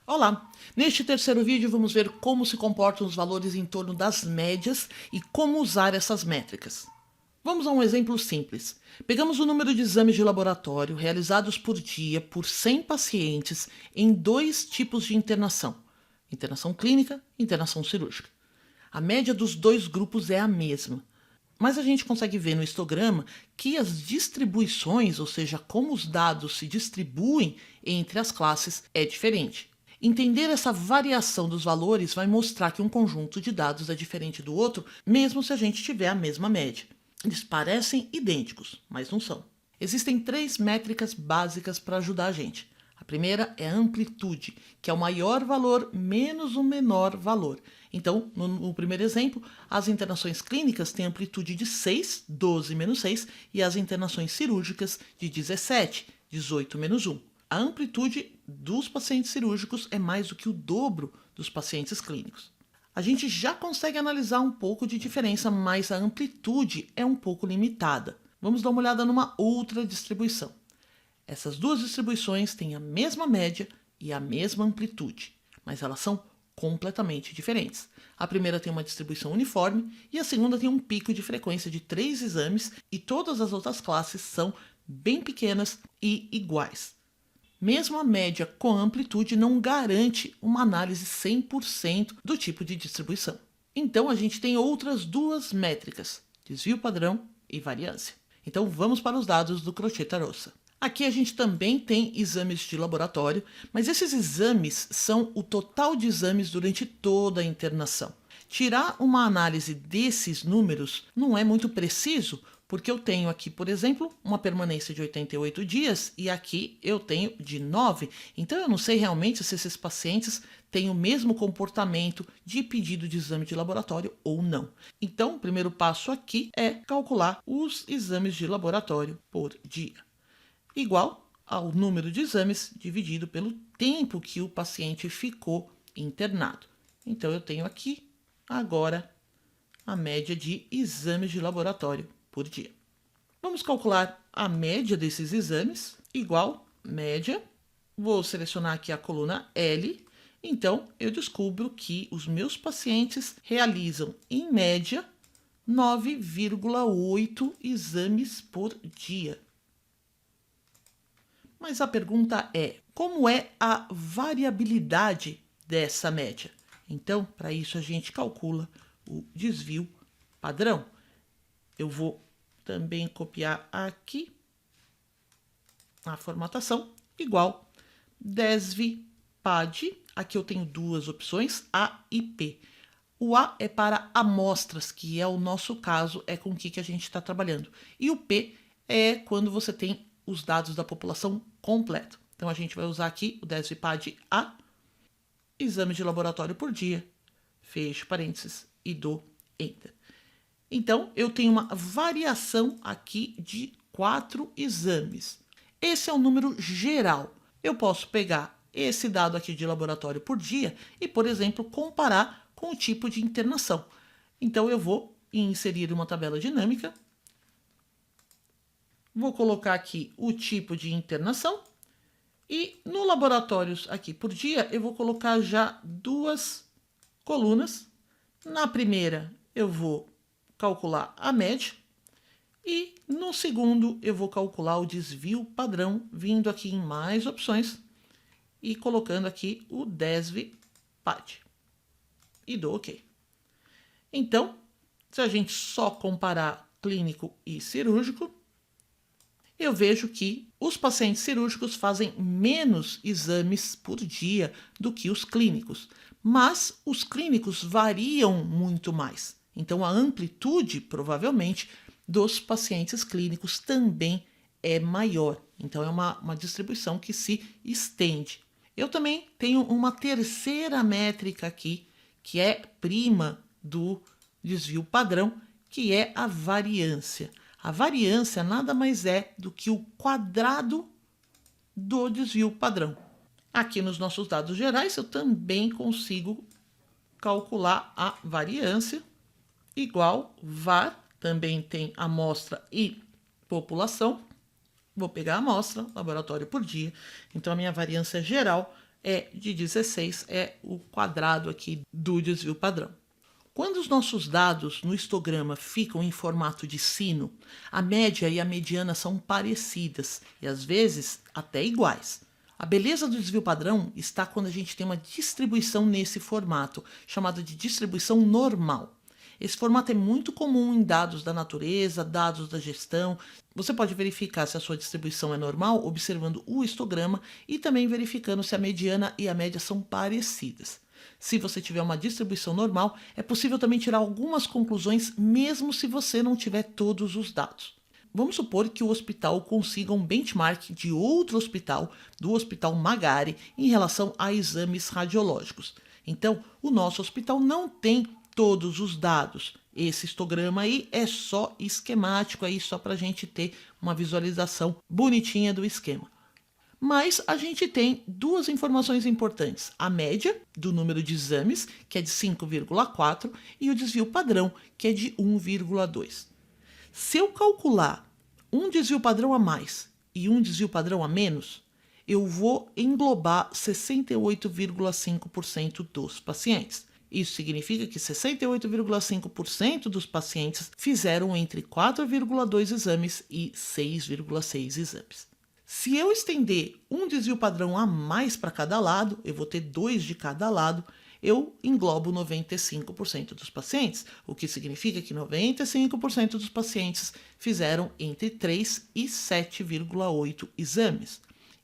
Olá! Neste terceiro vídeo vamos ver como se comportam os valores em torno das médias e como usar essas métricas. Vamos a um exemplo simples. Pegamos o número de exames de laboratório realizados por dia por 100 pacientes em dois tipos de internação. Internação clínica e internação cirúrgica. A média dos dois grupos é a mesma. Mas a gente consegue ver no histograma que as distribuições, ou seja, como os dados se distribuem entre as classes, é diferente. Entender essa variação dos valores vai mostrar que um conjunto de dados é diferente do outro, mesmo se a gente tiver a mesma média. Eles parecem idênticos, mas não são. Existem três métricas básicas para ajudar a gente. A primeira é a amplitude, que é o maior valor menos o menor valor. Então, no primeiro exemplo, as internações clínicas têm amplitude de 6, 12 menos 6, e as internações cirúrgicas de 17, 18 menos 1. A amplitude dos pacientes cirúrgicos é mais do que o dobro dos pacientes clínicos. A gente já consegue analisar um pouco de diferença, mas a amplitude é um pouco limitada. Vamos dar uma olhada numa outra distribuição. Essas duas distribuições têm a mesma média e a mesma amplitude, mas elas são completamente diferentes. A primeira tem uma distribuição uniforme e a segunda tem um pico de frequência de 3 exames e todas as outras classes são bem pequenas e iguais. Mesmo a média com amplitude não garante uma análise 100% do tipo de distribuição. Então a gente tem outras duas métricas, desvio padrão e variância. Então vamos para os dados do Crochet-Tarossa. Aqui a gente também tem exames de laboratório, mas esses exames são o total de exames durante toda a internação. Tirar uma análise desses números não é muito preciso, porque eu tenho aqui, por exemplo, uma permanência de 88 dias e aqui eu tenho de 9. Então eu não sei realmente se esses pacientes têm o mesmo comportamento de pedido de exame de laboratório ou não. Então o primeiro passo aqui é calcular os exames de laboratório por dia, igual ao número de exames dividido pelo tempo que o paciente ficou internado. Então eu tenho aqui agora a média de exames de laboratório por dia. Vamos calcular a média desses exames, igual média. Vou selecionar aqui a coluna L. Então, eu descubro que os meus pacientes realizam, em média, 9,8 exames por dia. Mas a pergunta é, como é a variabilidade dessa média? Então, para isso, a gente calcula o desvio padrão. Eu vou também copiar aqui a formatação, igual desvpad. Aqui eu tenho duas opções, A e P. O A é para amostras, que é o nosso caso, é com o que a gente está trabalhando. E o P é quando você tem os dados da população completo. Então a gente vai usar aqui o desvpad A, exame de laboratório por dia, fecho parênteses e dou Enter. Então, eu tenho uma variação aqui de 4 exames. Esse é o número geral. Eu posso pegar esse dado aqui de laboratório por dia e, por exemplo, comparar com o tipo de internação. Então, eu vou inserir uma tabela dinâmica. Vou colocar aqui o tipo de internação. E no laboratórios aqui por dia, eu vou colocar já duas colunas. Na primeira, eu vou calcular a média e no segundo eu vou calcular o desvio padrão, vindo aqui em mais opções e colocando aqui o desvpad e dou OK. Então, se a gente só comparar clínico e cirúrgico, eu vejo que os pacientes cirúrgicos fazem menos exames por dia do que os clínicos, mas os clínicos variam muito mais. Então, a amplitude, provavelmente, dos pacientes clínicos também é maior. Então, é uma distribuição que se estende. Eu também tenho uma terceira métrica aqui, que é prima do desvio padrão, que é a variância. A variância nada mais é do que o quadrado do desvio padrão. Aqui nos nossos dados gerais, eu também consigo calcular a variância, igual var, também tem amostra e população. Vou pegar a amostra, laboratório por dia. Então, a minha variância geral é de 16, é o quadrado aqui do desvio padrão. Quando os nossos dados no histograma ficam em formato de sino, a média e a mediana são parecidas e às vezes até iguais. A beleza do desvio padrão está quando a gente tem uma distribuição nesse formato, chamada de distribuição normal. Esse formato é muito comum em dados da natureza, dados da gestão. Você pode verificar se a sua distribuição é normal observando o histograma e também verificando se a mediana e a média são parecidas. Se você tiver uma distribuição normal, é possível também tirar algumas conclusões mesmo se você não tiver todos os dados. Vamos supor que o hospital consiga um benchmark de outro hospital, do Hospital Magari, em relação a exames radiológicos. Então, o nosso hospital não tem todos os dados. Esse histograma aí é só esquemático, aí só para a gente ter uma visualização bonitinha do esquema. Mas a gente tem duas informações importantes. A média do número de exames, que é de 5,4, e o desvio padrão, que é de 1,2. Se eu calcular um desvio padrão a mais e um desvio padrão a menos, eu vou englobar 68,5% dos pacientes. Isso significa que 68,5% dos pacientes fizeram entre 4,2 exames e 6,6 exames. Se eu estender um desvio padrão a mais para cada lado, eu vou ter 2 de cada lado, eu englobo 95% dos pacientes, o que significa que 95% dos pacientes fizeram entre 3 e 7,8 exames.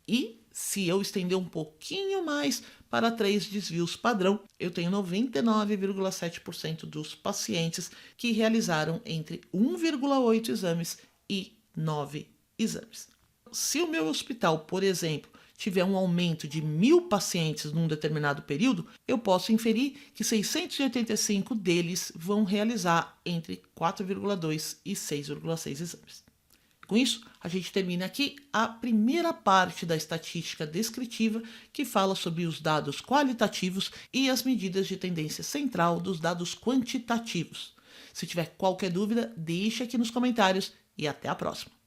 E se eu estender um pouquinho mais para 3 desvios padrão, eu tenho 99,7% dos pacientes que realizaram entre 1,8 exames e 9 exames. Se o meu hospital, por exemplo, tiver um aumento de 1.000 pacientes num determinado período, eu posso inferir que 685 deles vão realizar entre 4,2 e 6,6 exames. Com isso, a gente termina aqui a primeira parte da estatística descritiva, que fala sobre os dados qualitativos e as medidas de tendência central dos dados quantitativos. Se tiver qualquer dúvida, deixe aqui nos comentários e até a próxima.